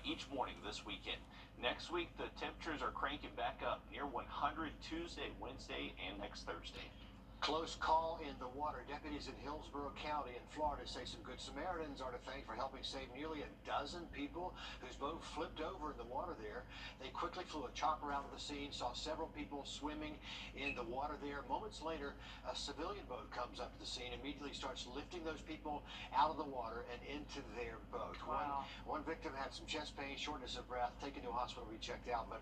each morning this weekend. Next week, the temperatures are cranking back up near 100 Tuesday, Wednesday, and next Thursday. Close call in the water. Deputies in Hillsborough County in Florida say some good Samaritans are to thank for helping save nearly a dozen people whose boat flipped over in the water there. They quickly flew a chopper out of the scene, saw several people swimming in the water there. Moments later, a civilian boat comes up to the scene, immediately starts lifting those people out of the water and into their boat. Wow. One victim had some chest pain, shortness of breath, taken to a hospital to be checked out, but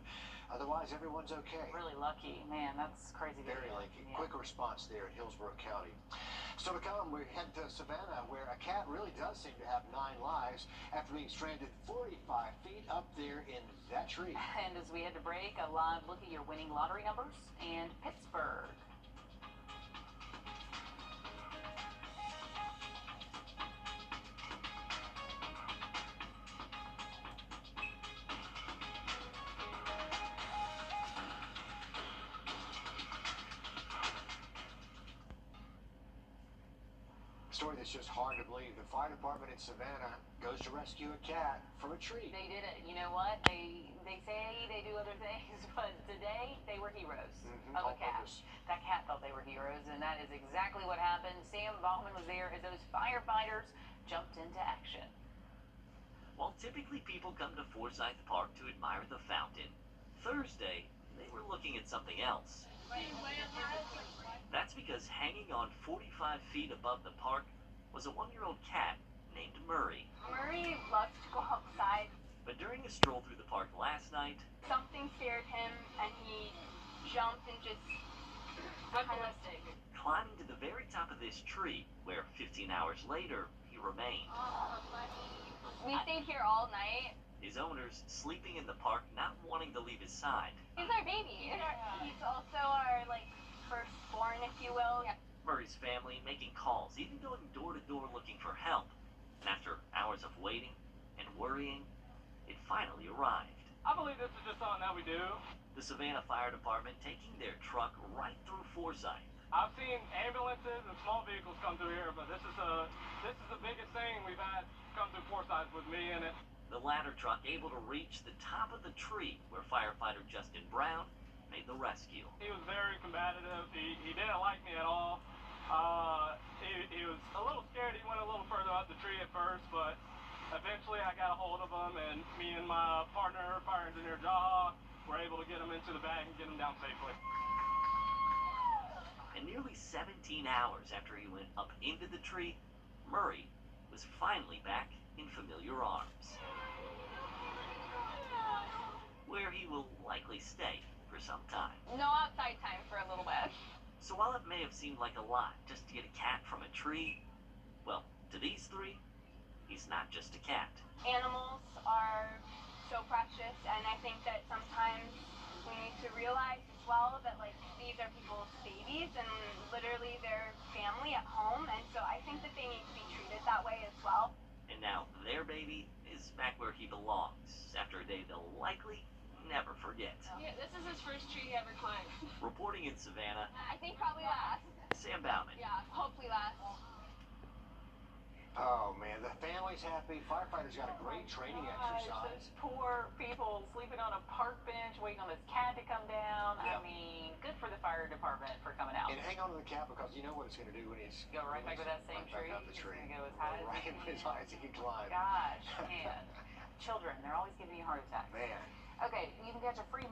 otherwise everyone's okay. Really lucky. Man, that's crazy. Very lucky. Yeah. Quick response there in Hillsborough County. So to come, we head to Savannah, where a cat really does seem to have 9 lives after being stranded 45 feet up there in that tree. And as we head to break, a live look at your winning lottery numbers and Pittsburgh. Story that's just hard to believe. The fire department in Savannah goes to rescue a cat from a tree. They did it. You know what? They say they do other things, but today they were heroes of a cat. That cat thought they were heroes, and that is exactly what happened. Sam Baughman was there as those firefighters jumped into action. While typically people come to Forsyth Park to admire the fountain, Thursday they were looking at something else. That's because hanging on 45 feet above the park was a 1-year-old cat named Murray. Murray loves to go outside. But during a stroll through the park last night, Something scared him and he jumped and just went ballistic. climbing to the very top of this tree, where 15 hours later he remained. We stayed here all night. His owners sleeping in the park, not wanting to leave his side. He's our baby. He's also our firstborn, if you will. Yeah. Murray's family making calls, even going door to door looking for help. And after hours of waiting and worrying, it finally arrived. I believe this is just something that we do. The Savannah Fire Department taking their truck right through Forsyth. I've seen ambulances and small vehicles come through here, but this is the biggest thing we've had come through Forsyth with me in it. The ladder truck able to reach the top of the tree where firefighter Justin Brown made the rescue. He was very combative. He didn't like me at all. He was a little scared. He went a little further up the tree at first, but eventually I got a hold of him, and me and my partner, fire engineer Jaha, were able to get him into the bag and get him down safely. And nearly 17 hours after he went up into the tree, Murray was finally back in familiar arms, where he will likely stay for some time. No outside time for a little bit. So while it may have seemed like a lot just to get a cat from a tree, well, to these three, he's not just a cat. Animals are so precious, and I think that sometimes we need to realize as well that these are people's babies and literally their family at home, and so I think that they need to be treated that way as well. And now their baby is back where he belongs after a day they'll likely never forget. Yeah, this is his first tree he ever climbed. Reporting in Savannah, I think probably last. Sam Baughman. Yeah, hopefully last. Oh man, the family's happy. Firefighters got a great training exercise. Those poor people sleeping on a park bench waiting on this cat to come down. Yeah. I mean, good for the fire department for coming out. And hang on to the cat, because you know what it's going to do when it's Go right back to that same right tree. back up the tree. It's gonna go as high as right it can. as high as he can climb. Gosh, man. Children, they're always giving you a heart attack. Man. Okay, you can catch a free